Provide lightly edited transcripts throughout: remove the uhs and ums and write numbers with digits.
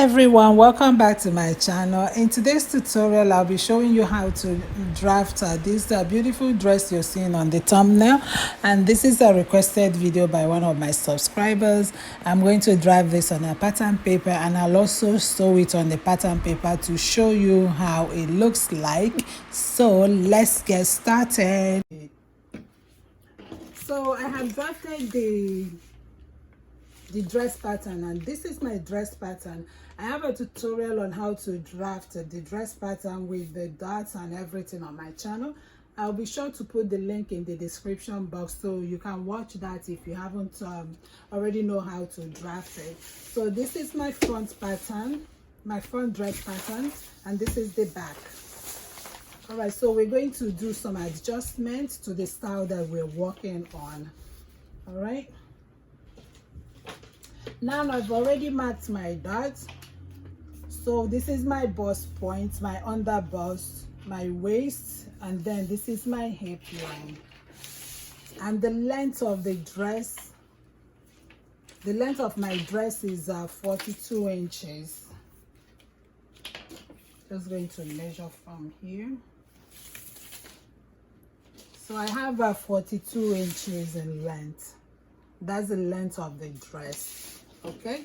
everyone, welcome back to my channel. In today's tutorial I'll be showing you how to draft this beautiful dress you're seeing on the thumbnail, and this is a requested video by one of my subscribers. I'm going to draft this on a pattern paper, and I'll also sew it on the pattern paper to show you how it looks like. So let's get started. So I have drafted the dress pattern, and this is my dress pattern. I have a tutorial on how to draft the dress pattern with the dots and everything on my channel. I'll be sure to put the link in the description box so you can watch that if you haven't already know how to draft it. So this is my front pattern, my front dress pattern, and this is the back. All right, so we're going to do some adjustments to the style that we're working on. All right, now I've already marked my dots. So this is my bust point, my under bust, my waist, and then this is my hip line. And the length of the dress, the length of my dress is 42 inches. Just going to measure from here. So I have 42 inches in length. That's the length of the dress. Okay.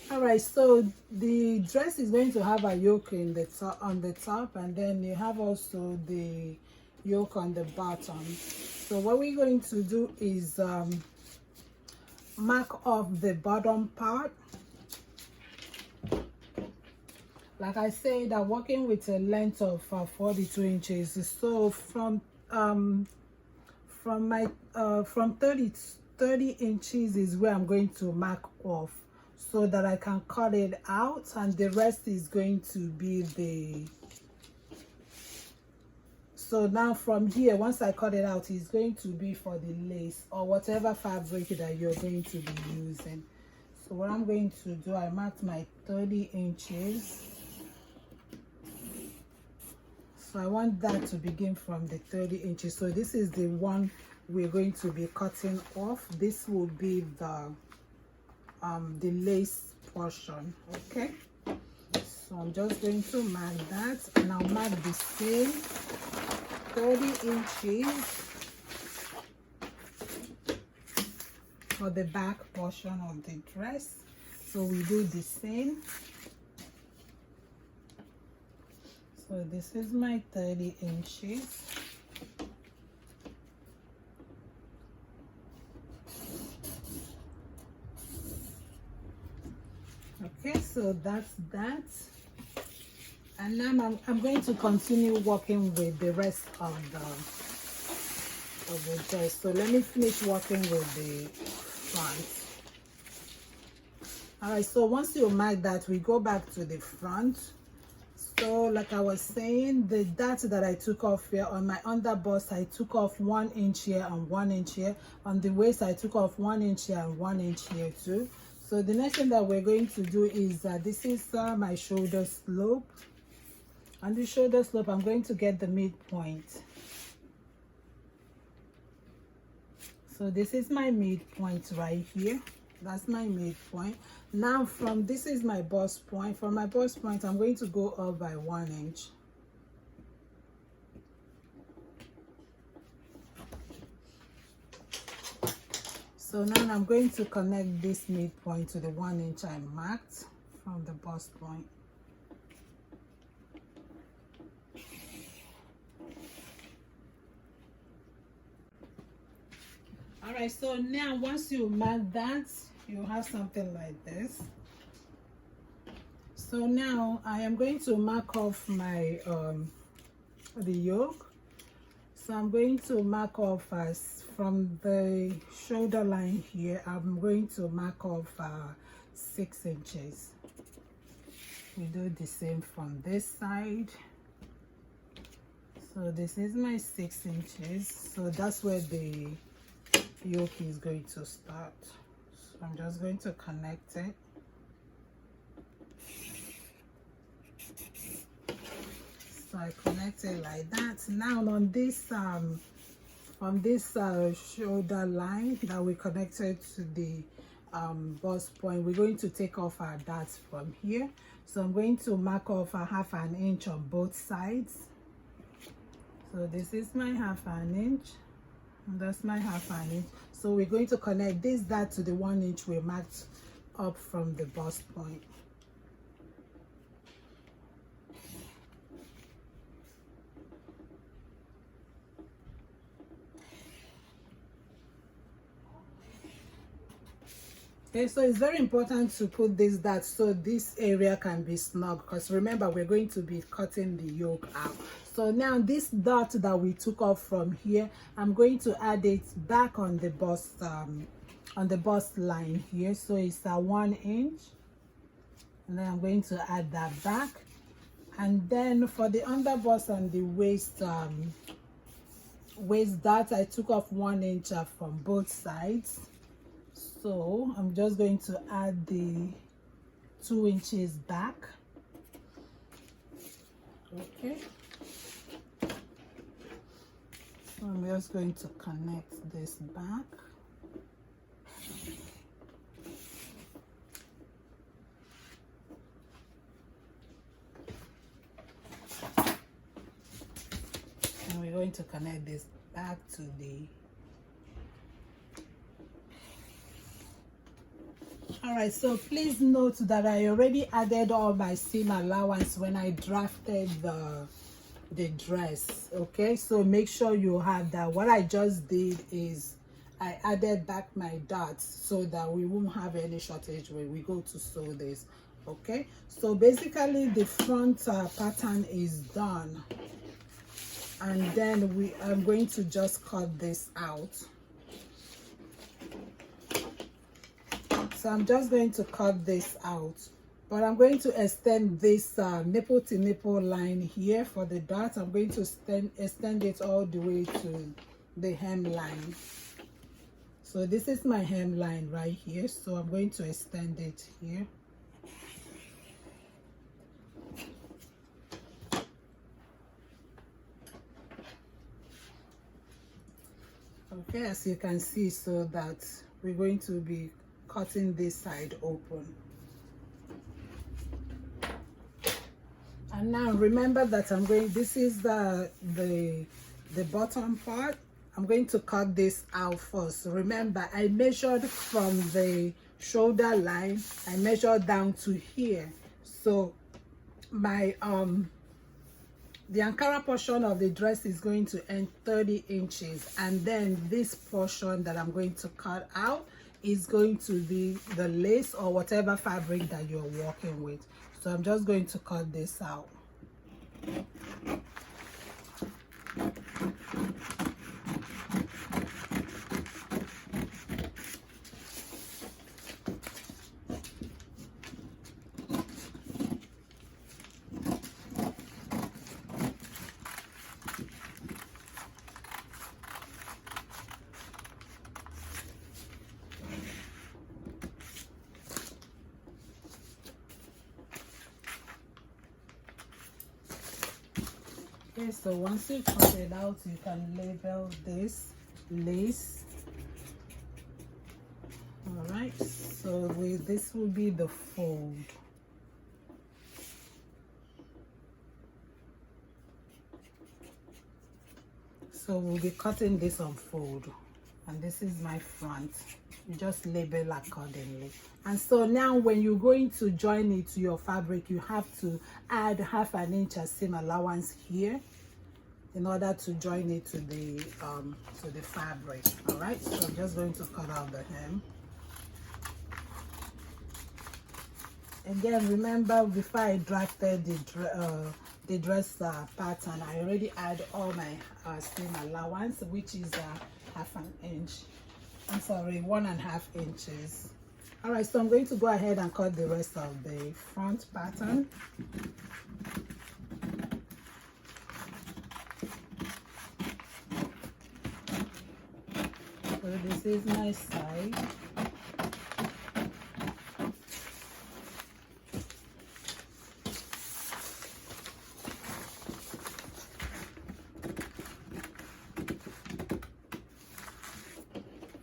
All right, so the dress is going to have a yoke in the top, on the top, and then you have also the yoke on the bottom. So what we're going to do is mark off the bottom part. Like I said, I'm working with a length of 42 inches. So from 30 inches is where I'm going to mark off, so that I can cut it out, and the rest is going to be the, so now from here, once I cut it out, it's going to be for the lace or whatever fabric that you're going to be using. So what I'm going to do, I marked my 30 inches. So I want that to begin from the 30 inches. So this is the one we're going to be cutting off. This will be the lace portion. Okay, so I'm just going to mark that, and I'll mark the same 30 inches for the back portion of the dress. So we do the same. So this is my 30 inches. Okay, so that's that, and now I'm going to continue working with the rest of the dress. So let me finish working with the front. All right, so once you mark that, we go back to the front. So like I was saying, the dot that I took off here on my under bust, I took off 1 inch here and 1 inch here. On the waist, I took off 1 inch here and 1 inch here too. So the next thing that we're going to do is this is my shoulder slope. On the shoulder slope, I'm going to get the midpoint. So this is my midpoint right here. That's my midpoint. Now from this is my bust point. From my bust point, I'm going to go up by 1 inch. So now I'm going to connect this midpoint to the 1 inch I marked from the bust point. All right, so now once you mark that, you have something like this. So now I am going to mark off my the yoke. So I'm going to mark off as from the shoulder line here. I'm going to mark off 6 inches. We do the same from this side. So this is my 6 inches. So that's where the yoke is going to start. So I'm just going to connect it. So I connect it like that. Now on this shoulder line that we connected to the bust point, we're going to take off our darts from here. So I'm going to mark off a 1/2 inch on both sides. So this is my 1/2 inch, and that's my 1/2 inch. So we're going to connect this dart to the 1 inch we marked up from the bust point. Okay, so it's very important to put this dart so this area can be snug, because remember we're going to be cutting the yoke out. So now this dart that we took off from here, I'm going to add it back on the bust line here. So it's a 1 inch, and then I'm going to add that back. And then for the under bust and the waist dart, I took off 1 inch from both sides. So I'm just going to add the 2 inches back. Okay. So I'm just going to connect this back. And we're going to connect this back to the... Alright, so please note that I already added all my seam allowance when I drafted the dress. Okay, so make sure you have that. What I just did is I added back my darts so that we won't have any shortage when we go to sew this. Okay, so basically the front pattern is done, and then I'm going to just cut this out. So I'm just going to cut this out, but I'm going to extend this nipple to nipple line here for the dart. I'm going to extend it all the way to the hemline. So this is my hemline right here, so I'm going to extend it here. Okay, as you can see, so that we're going to be cutting this side open. And now remember that this is the bottom part. I'm going to cut this out first. Remember, I measured from the shoulder line, I measured down to here. So my the Ankara portion of the dress is going to end 30 inches, and then this portion that I'm going to cut out is going to be the lace or whatever fabric that you're working with. So I'm just going to cut this out. Okay, so once you cut it out, you can label this lace. All right, so this will be the fold. So we'll be cutting this on fold, and this is my front. You just label accordingly. And so now when you're going to join it to your fabric, you have to add 1/2 inch as seam allowance here in order to join it to the fabric. All right, so I'm just going to cut out the hem. Again, remember, before I drafted the dress pattern, I already add all my seam allowance, which is 1/2 inch. I'm sorry, 1.5 inches. All right, so I'm going to go ahead and cut the rest of the front pattern. So this is my side.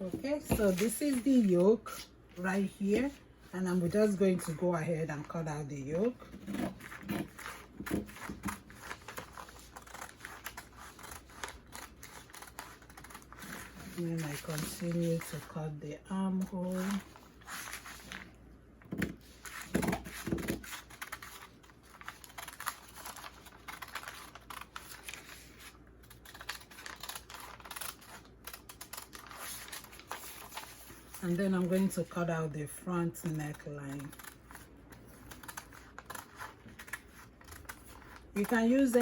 Okay, so this is the yoke. right here, and I'm just going to go ahead and cut out the yoke. And then I continue to cut the armhole. And then I'm going to cut out the front neckline. You can use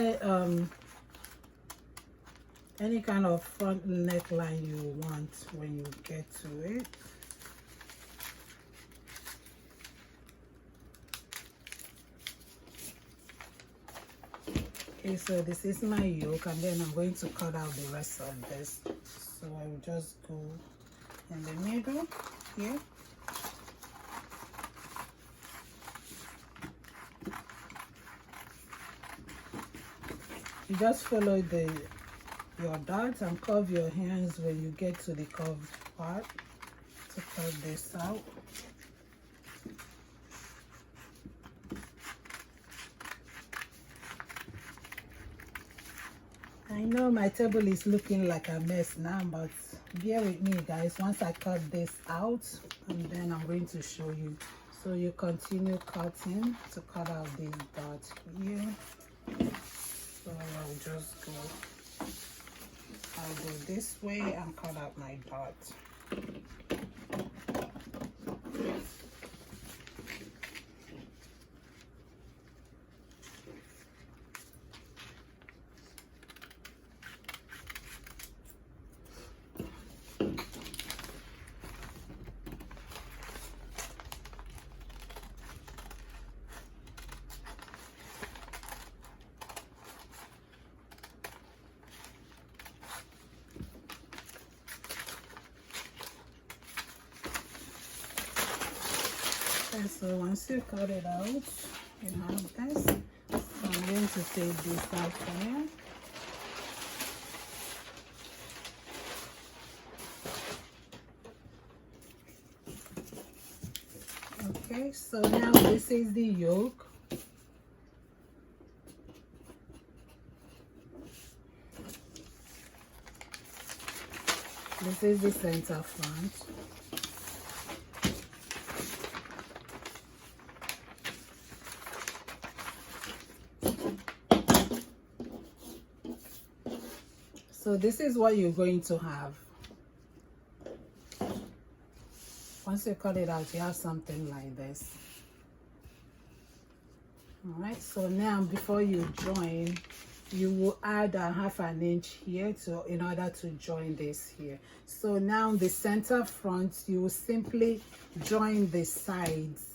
any kind of front neckline you want when you get to it. Okay, so this is my yoke, and then I'm going to cut out the rest of this. So I will just go in the middle here. You just follow your dots and curve your hands when you get to the curved part to cut this out. I know my table is looking like a mess now, but bear with me guys. Once I cut this out, and then I'm going to show you. So you continue cutting to cut out this dot here. So I'll just go, I'll go this way and cut out my dot. And so once you cut it out, you have this. So I'm going to take this out here. Okay, so now this is the yoke. This is the center front. So this is what you're going to have. Once you cut it out, you have something like this. All right, so now before you join, you will add a ½ an inch here in order to join this here. So now the center front, you will simply join the sides.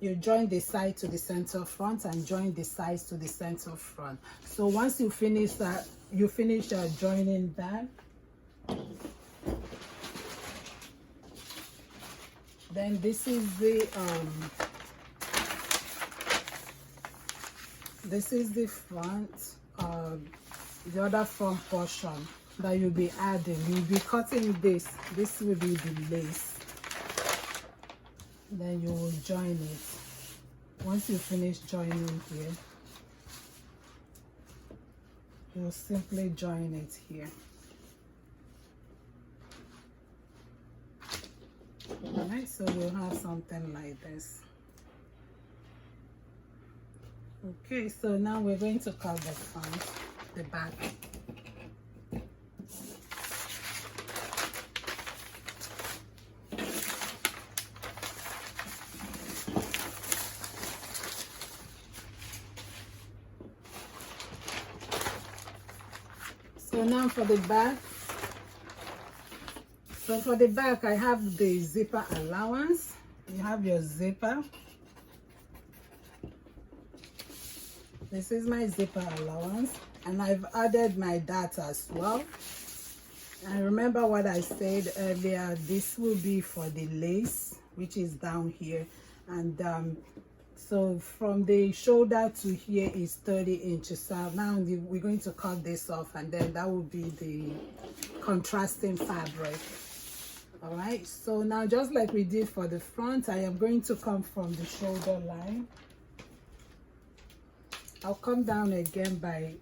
You join the side to the center front and join the sides to the center front. So once you finish that, you finish joining that, then this is the front, the other front portion that you'll be adding. You'll be cutting this. This will be the lace. Then you will join it. Once you finish joining here, you will simply join it here. All right, so you'll have something like this. Okay, so now we're going to cut the front, the back. So now for the back. So for the back, I have the zipper allowance. You have your zipper. This is my zipper allowance, and I've added my dart as well. And remember what I said earlier, this will be for the lace, which is down here. And so from the shoulder to here is 30 inches. So now we're going to cut this off, and then that will be the contrasting fabric. All right, so now just like we did for the front, I am going to come from the shoulder line. I'll come down again by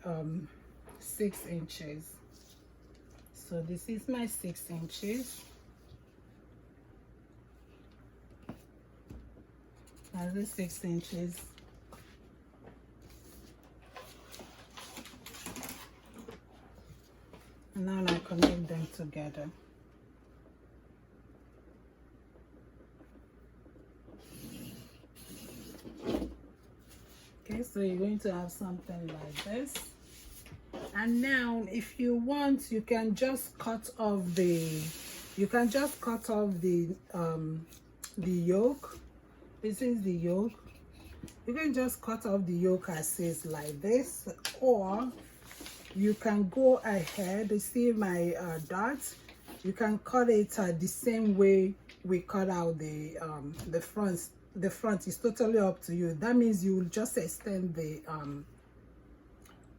6 inches. So this is my 6 inches. That's the 6 inches. And now I connect them together. Okay, so you're going to have something like this. And now if you want, you can just cut off the yolk. This is the yolk. You can just cut off the yolk as is like this, or you can go ahead. You see my dots, you can cut it the same way we cut out the front. The front is totally up to you. That means you will just extend the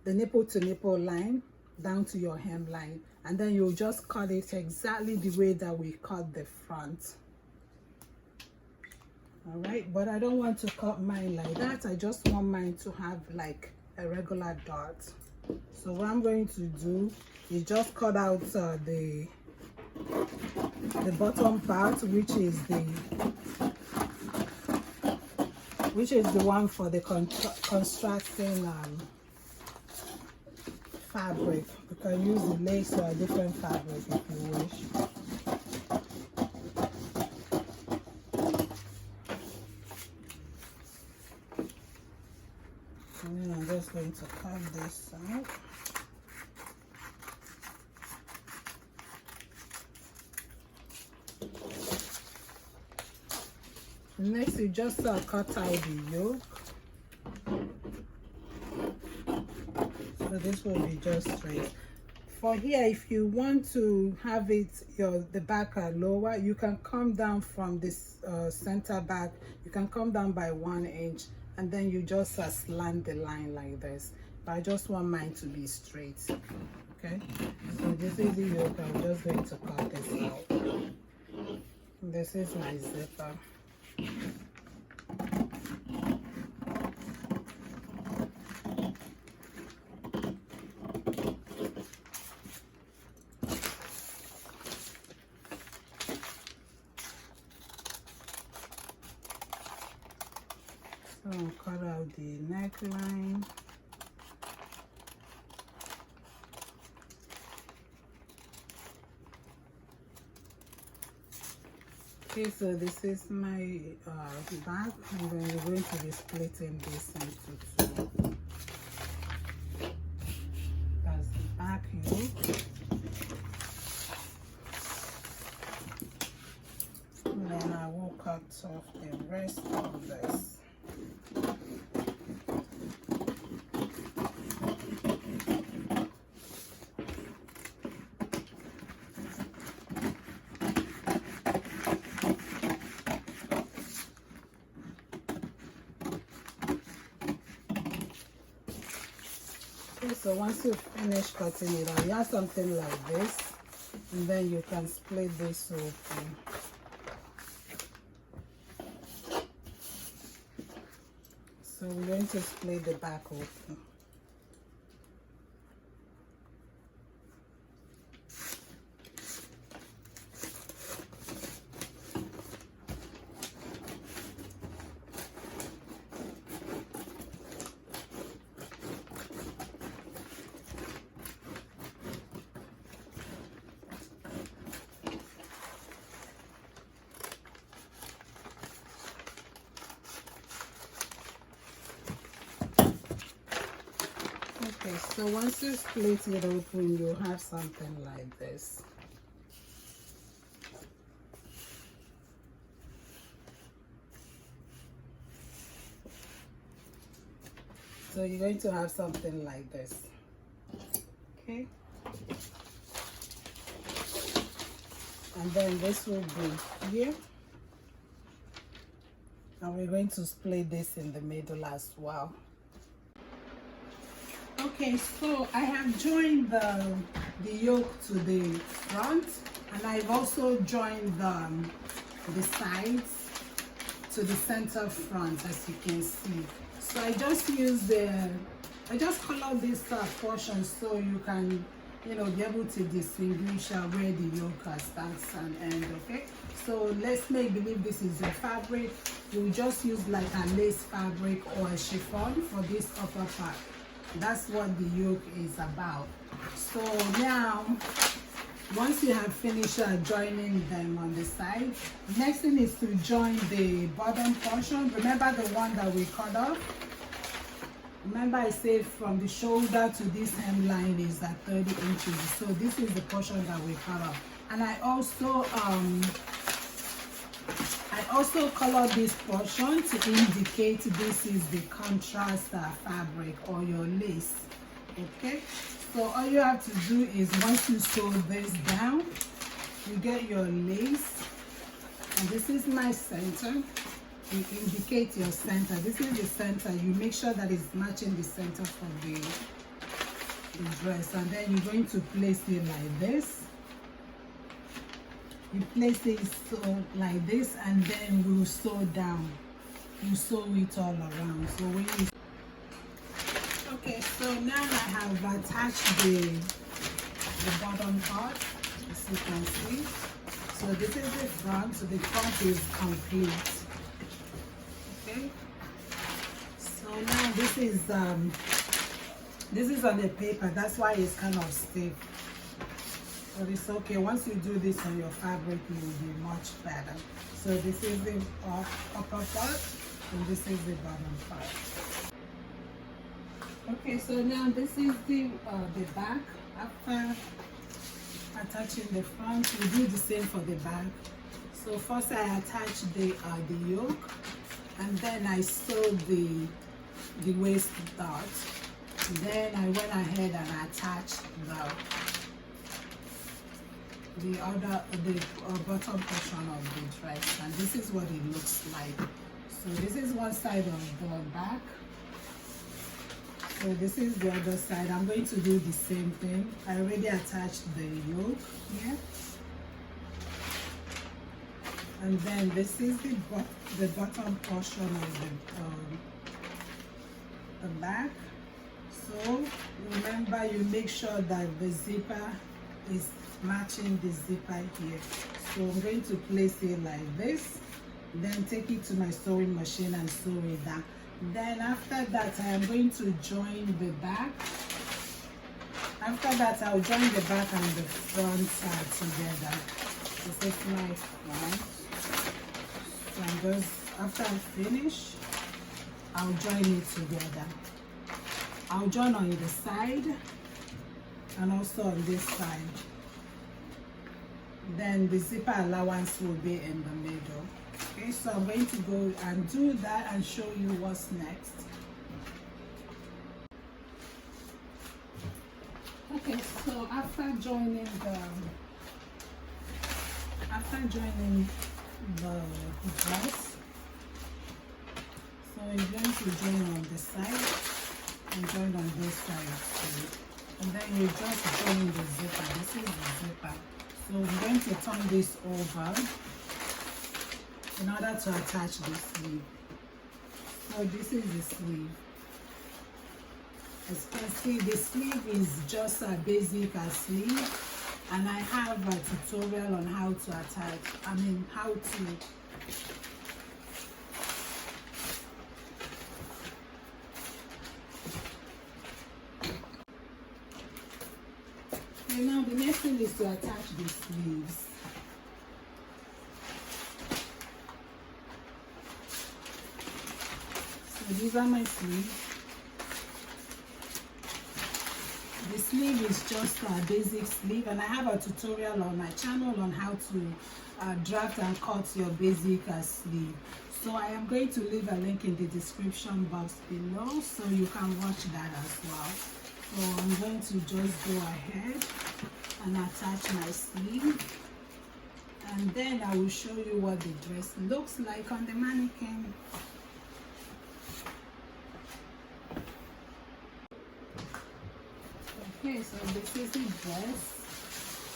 nipple to nipple line down to your hemline, and then you'll just cut it exactly the way that we cut the front. All right, but I don't want to cut mine like that. I just want mine to have like a regular dot. So what I'm going to do is just cut out the bottom part, which is the one for the constructing fabric. You can use the lace or a different fabric if you wish. And then I'm just going to cut this out. Next, you just cut out the yolk. So this will be just straight. For here, if you want to have it the back lower, you can come down from this center back. You can come down by 1 inch, and then you just slant the line like this. But I just want mine to be straight. Okay. So this is the yolk. I'm just going to cut this out. This is my zipper. So I'll cut out the neckline. Okay, so this is my back, and then we're going to be splitting this into 2. That's the back yoke. And then I will cut off the rest of this. So once you finish cutting it out, you have something like this, and then you can split this open. So we're going to split the back open. Okay, so once you split it open, you'll have something like this. So you're going to have something like this. Okay. And then this will be here. And we're going to split this in the middle as well. Okay, so I have joined the yoke to the front, And I've also joined the sides to the center front, as you can see. So I just use I just color this portion so you can, you know, be able to distinguish where the yoke starts and end. Okay, so let's make believe this is a fabric. You will just use like a lace fabric or a chiffon for this upper part. That's what the yoke is about. So now, once you have finished joining them on the side, next thing is to join the bottom portion. Remember the one that we cut off? Remember I said from the shoulder to this hemline is at 30 inches. So this is the portion that we cut off. And I also color this portion to indicate this is the contrast fabric or your lace. Okay, so all you have to do is once you sew this down, you get your lace, and this is my center. You indicate your center. This is the center. You make sure that it's matching the center for the dress, and then you're going to place it like this. You place it so like this, and then you sew down. You sew it all around. So when you okay, so now I have attached the bottom part, as you can see. So this is the front. So the front is complete. Okay, so now this is on the paper, that's why it's kind of stiff, but it's okay. Once you do this on your fabric, it will be much better. So this is the upper part and this is the bottom part. Okay, so now this is the back. After attaching the front, we do the same for the back. So first I attach the yoke, and then I sewed the waist dot. Then I went ahead and attached the bottom portion of the dress, and this is what it looks like. So this is one side of the back. So this is the other side. I'm going to do the same thing. I already attached the yoke here. And then this is the bottom portion of the back. So remember, you make sure that the zipper is matching the zipper here. So I'm going to place it like this, then take it to my sewing machine and sew it down. Then after that, I am going to join the back. After that, I'll join the back and the front side together. This is my front. So I'm just, after I finish, I'll join it together. I'll join on the side and also on this side. Then the zipper allowance will be in the middle. Okay, so I'm going to go and do that and show you what's next. Okay, so after joining the dress, so you're going to join on the side and join on this side too. And then you just join the zipper. This is the zipper. So I'm going to turn this over in order to attach the sleeve. So this is the sleeve. As you can see, the sleeve is just a basic sleeve, and I have a tutorial on how to attach, how to and now the next thing is to attach the sleeves. So these are my sleeves. The sleeve is just a basic sleeve, and I have a tutorial on my channel on how to draft and cut your basic sleeve. So I am going to leave a link in the description box below so you can watch that as well. So I'm going to just go ahead and attach my sleeve, and then I will show you what the dress looks like on the mannequin. Okay, so this is the dress.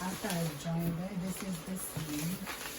after I joined it. This is the sleeve.